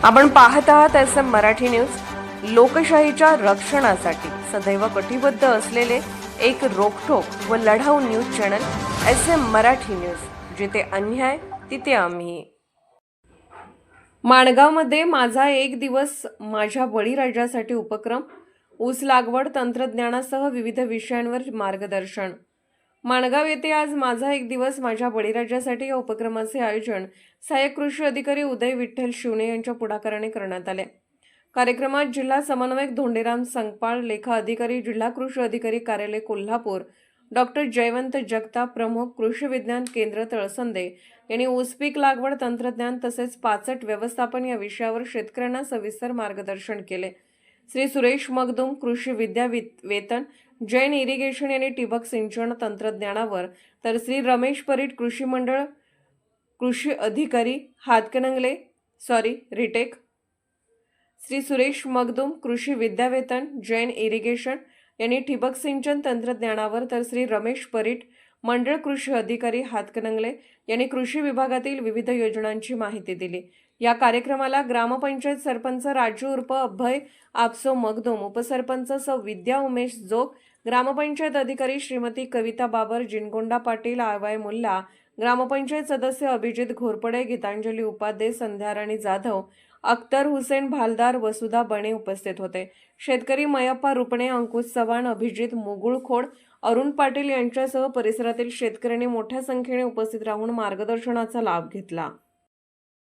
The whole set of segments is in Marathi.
आपण पाहत आहात SM मराठी न्यूज। लोकशाहीच्या रक्षणासाठी सदैव कटिबद्ध असलेले एक रोखठोक व लढाऊ news channel SM Marathi news, जिथे अन्याय तिथे आम्ही। माणगावमध्ये माझा एक दिवस माझ्या बळीराजासाठी उपक्रम, ऊस लागवड तंत्रज्ञानासह विविध विषयांवर मार्गदर्शन। माणगाव येथे आज माझा एक दिवस माझ्या बळीराजासाठी या उपक्रमाचे आयोजन सहाय्यक कृषी अधिकारी उदय विठ्ठल शिवणे यांच्या पुढाकाराने करण्यात आले। कार्यक्रमात जिल्हा समन्वयक धोंडेराम संगपाळ, लेखा अधिकारी जिल्हा कृषी अधिकारी कार्यालय कोल्हापूर, डॉक्टर जयवंत जगताप, प्रमुख कृषी विज्ञान केंद्र तळसंदे यांनी ऊस पीक लागवड तंत्रज्ञान तसेच पाचट व्यवस्थापन या विषयावर शेतकऱ्यांना सविस्तर मार्गदर्शन केले। श्री सुरेश मगदुम, कृषी विद्या वेतन, जैन इरिगेशन यांनी ठिबक सिंचन तंत्रज्ञानावर, तर श्री रमेश परीट, कृषी मंडळ कृषी अधिकारी हातकणंगले रिटेक, श्री सुरेश मगदुम, कृषी विद्या वेतन, जैन इरिगेशन यांनी ठिबक सिंचन तंत्रज्ञानावर, तर श्री रमेश परीट, मंडळ कृषी अधिकारी हातकणंगले यांनी कृषी विभागातील विविध योजनांची माहिती दिली। या कार्यक्रमाला ग्रामपंचायत सरपंच राजू उर्फ अभय आपसो मगदुम, उपसरपंच सौ विद्या उमेश जोग, ग्रामपंचायत अधिकारी श्रीमती कविता बाबर, जिनगोंडा पाटील, आवाय मुल्ला, ग्रामपंचायत सदस्य अभिजित घोरपडे, गीतांजली उपाध्ये, संध्याराणी जाधव, अख्तर हुसेन भालदार, वसुधा बणे उपस्थित होते। शेतकरी मयप्पा रुपणे, अंकुश चव्हाण, अभिजित मुगुळखोड, अरुण पाटील यांच्यासह परिसरातील शेतकऱ्यांनी मोठ्या संख्येने उपस्थित राहून मार्गदर्शनाचा लाभ घेतला।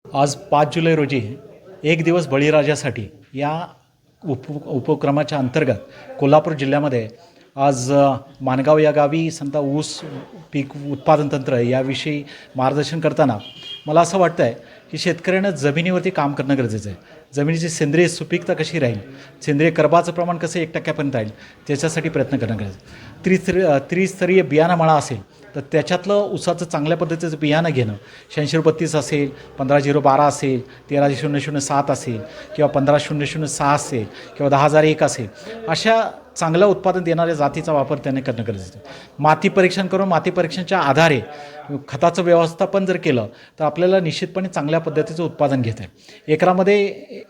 आज 5 जुलै रोजी एक दिवस बळीराजासाठी या उपक्रमाच्या अंतर्गत कोल्हापूर जिल्ह्यामध्ये आज माणगाव या गावी संता ऊस पीक उत्पादन तंत्र याविषयी मार्गदर्शन करताना मला असं वाटतं आहे की शेतकऱ्यांना जमिनीवरती काम करणं गरजेचं आहे। जमिनीची सेंद्रिय सुपीकता कशी राहील, सेंद्रिय कर्बाचं प्रमाण कसं 1% राहील, त्याच्यासाठी प्रयत्न करणं गरजेचं आहे। त्रिस्तरीय बियाणा असेल तर त्याच्यातलं ऊसाचं चांगल्या पद्धतीचं बियाणं घेणं, 8632 असेल, 15012 असेल, 13007 असेल किंवा 15006 असेल किंवा 10001 असेल, अशा चांगलं उत्पादन देणाऱ्या जातीचा वापर त्याने करणं गरजेचं आहे। माती परीक्षण करून माती परीक्षणाच्या आधारे खताचं व्यवस्थापन जर केलं तर आपल्याला निश्चितपणे चांगल्या पद्धतीचं उत्पादन घेता येईल। एकरामध्ये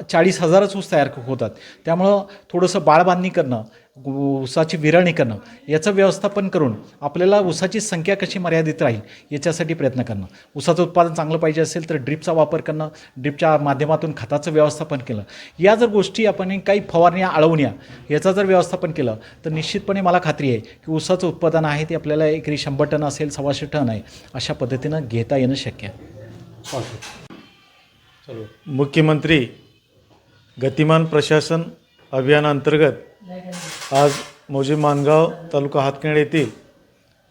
40,000च ऊस तयार होतात, त्यामुळं थोडंसं बाळबांधणी करणं, ऊसाची विरळणी करणं, याचं व्यवस्थापन करून आपल्याला ऊसाची संख्या कशी मर्यादित राहील याच्यासाठी प्रयत्न करणं। ऊसाचं उत्पादन चांगलं पाहिजे असेल तर ड्रिपचा वापर करणं, ड्रिपच्या माध्यमातून खताचं व्यवस्थापन केलं, या जर गोष्टी आपण काही फवारण्या आळवण्या याचं जर व्यवस्थापन केलं तर निश्चितपणे मला खात्री आहे की ऊसाचं उत्पादन आहे ते आपल्याला एकरी 100 टन असेल, 125 टन आहे, अशा पद्धतीनं घेता येणं शक्य आहे। मुख्यमंत्री गतिमान प्रशासन अभियानांतर्गत आज मौजे माणगाव तालुका हातकणंगले येथील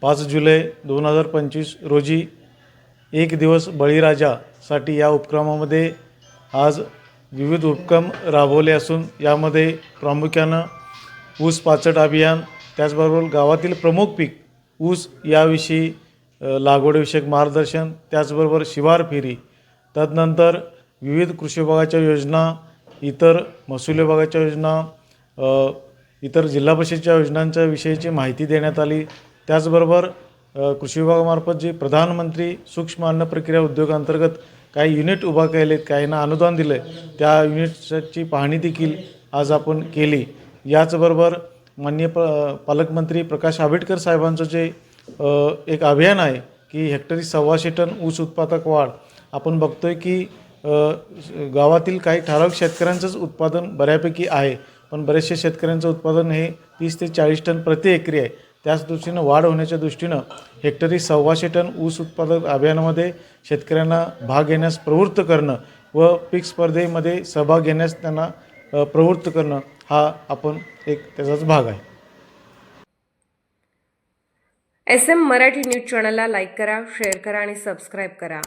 5 जुलै 2025 रोजी एक दिवस बळीराजासाठी या उपक्रमामध्ये आज विविध उपक्रम राबवले असून यामध्ये प्रामुख्यानं ऊस पाचट अभियान, त्याचबरोबर गावातील प्रमुख पीक ऊस याविषयी लागवडविषयक मार्गदर्शन, त्याचबरोबर शिवार फेरी, तदनंतर विविध कृषी विभागाच्या योजना, इतर महसूल विभागाच्या योजना, इतर जिल्हा परिषदेच्या योजनांच्या विषयीची माहिती देण्यात आली। त्याचबरोबर कृषी विभागामार्फत जे प्रधानमंत्री सूक्ष्म अन्न प्रक्रिया उद्योगांतर्गत काही युनिट उभा केलेत, काहींना अनुदान दिले, त्या युनिटची पाहणी देखील आज आपण केली। याचबरोबर माननीय पालकमंत्री प्रकाश आंबेडकर साहेबांचं जे एक अभियान आहे की हेक्टरी 125 टन ऊस उत्पादक वाढ, आपण बघतोय की गावातील काही ठराविक शेतकऱ्यांचंच उत्पादन बऱ्यापैकी आहे, पण बरेचसे शेतकऱ्यांचं उत्पादन हे 30 ते 40 टन प्रति एकरी आहे। त्याच दृष्टीनं वाढ होण्याच्या दृष्टीनं हेक्टरी 125 टन ऊस उत्पादक अभियानामध्ये शेतकऱ्यांना भाग घेण्यास प्रवृत्त करणं व पीक स्पर्धेमध्ये सहभाग घेण्यास त्यांना प्रवृत्त करणं हा आपण एक त्याचाच भाग आहे। SM मराठी न्यूज चॅनलला लाईक करा, शेअर करा आणि सबस्क्राईब करा।